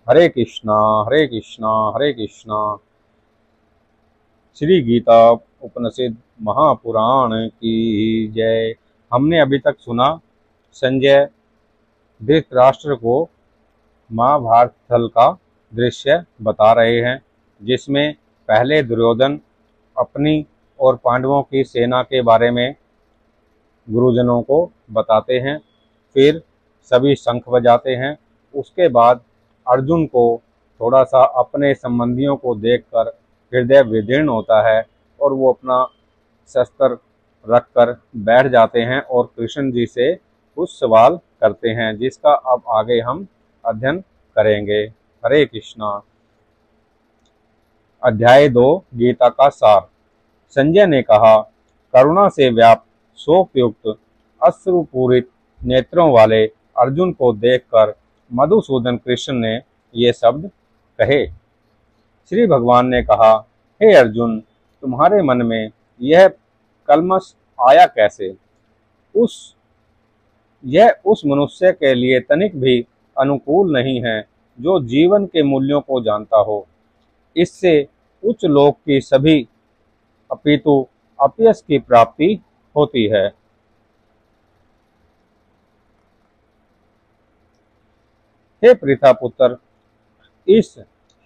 हरे कृष्णा हरे कृष्णा हरे कृष्णा। श्री गीता उपनिषद महापुराण की जय। हमने अभी तक सुना संजय धृतराष्ट्र को महाभारत स्थल का दृश्य बता रहे हैं, जिसमें पहले दुर्योधन अपनी और पांडवों की सेना के बारे में गुरुजनों को बताते हैं, फिर सभी शंख बजाते हैं। उसके बाद अर्जुन को थोड़ा सा अपने संबंधियों को देखकर हृदय विदीर्ण होता है और वो अपना शस्त्र रखकर बैठ जाते हैं और कृष्ण जी से कुछ सवाल करते हैं, जिसका अब आगे हम अध्ययन करेंगे। हरे कृष्णा। अध्याय 2 गीता का सार। संजय ने कहा, करुणा से व्याप्त शोकयुक्त अश्रुपूरित नेत्रों वाले अर्जुन को देखकर मधुसूदन कृष्ण ने ये शब्द कहे। श्री भगवान ने कहा, हे अर्जुन, तुम्हारे मन में यह कलमश आया कैसे? यह उस मनुष्य के लिए तनिक भी अनुकूल नहीं है जो जीवन के मूल्यों को जानता हो। इससे उच्च लोक की सभी अपितु अपयश की प्राप्ति होती है। हे पृथा पुत्र, इस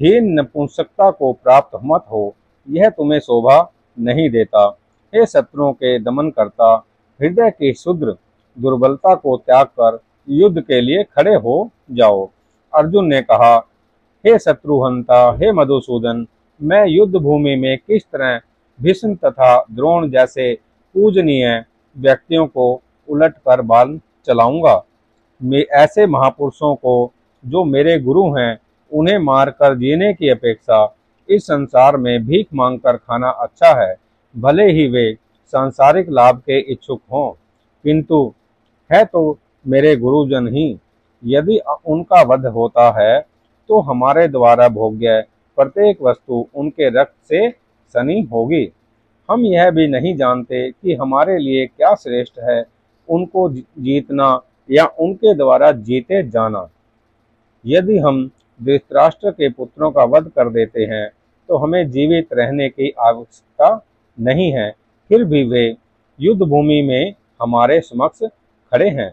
हीन नपुंसकता को प्राप्त मत हो, यह तुम्हें शोभा नहीं देता। हे शत्रुओं के दमन करता, हृदय की शुद्र दुर्बलता को त्याग कर युद्ध के लिए खड़े हो जाओ। अर्जुन ने कहा, हे शत्रुहंता, हे मधुसूदन, मैं युद्ध भूमि में किस तरह भीष्म तथा द्रोण जैसे पूजनीय व्यक्तियों को उलट कर बाण चलाऊंगा? ऐसे महापुरुषों को जो मेरे गुरु हैं, उन्हें मारकर जीने की अपेक्षा इस संसार में भीख मांगकर खाना अच्छा है। भले ही वे सांसारिक लाभ के इच्छुक हों, किंतु है तो मेरे गुरुजन ही। यदि उनका वध होता है तो हमारे द्वारा भोग्य प्रत्येक वस्तु उनके रक्त से सनी होगी। हम यह भी नहीं जानते कि हमारे लिए क्या श्रेष्ठ है, उनको जीतना या उनके द्वारा जीते जाना। यदि हम धृतराष्ट्र के पुत्रों का वध कर देते हैं तो हमें जीवित रहने की आवश्यकता नहीं है, फिर भी वे युद्ध भूमि में हमारे समक्ष खड़े हैं।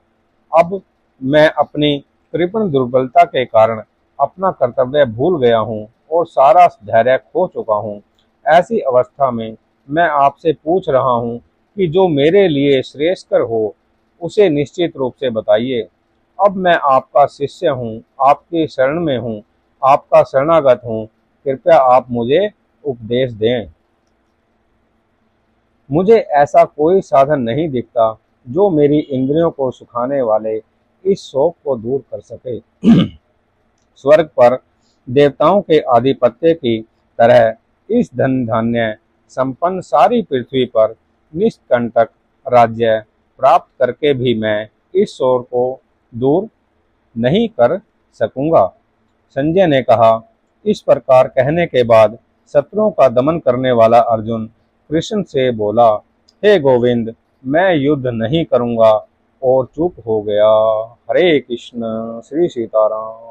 अब मैं अपनी कृपण दुर्बलता के कारण अपना कर्तव्य भूल गया हूँ और सारा धैर्य खो चुका हूँ। ऐसी अवस्था में मैं आपसे पूछ रहा हूँ कि जो मेरे लिए श्रेयस्कर हो उसे निश्चित रूप से बताइए। अब मैं आपका शिष्य हूँ, आपकी शरण में हूँ, आपका शरणागत हूँ, कृपया आप मुझे उपदेश दें। मुझे ऐसा कोई साधन नहीं दिखता जो मेरी इंद्रियों को सुखाने वाले इस शोक को दूर कर सके। स्वर्ग पर देवताओं के आधिपत्य की तरह इस धन धान्य संपन्न सारी पृथ्वी पर निष्कंटक राज्य प्राप्त करके भी मैं इस शोक को दूर नहीं कर सकूंगा। संजय ने कहा। इस प्रकार कहने के बाद शत्रुओं का दमन करने वाला अर्जुन कृष्ण से बोला, हे गोविंद, मैं युद्ध नहीं करूंगा, और चुप हो गया। हरे कृष्ण। श्री सीताराम।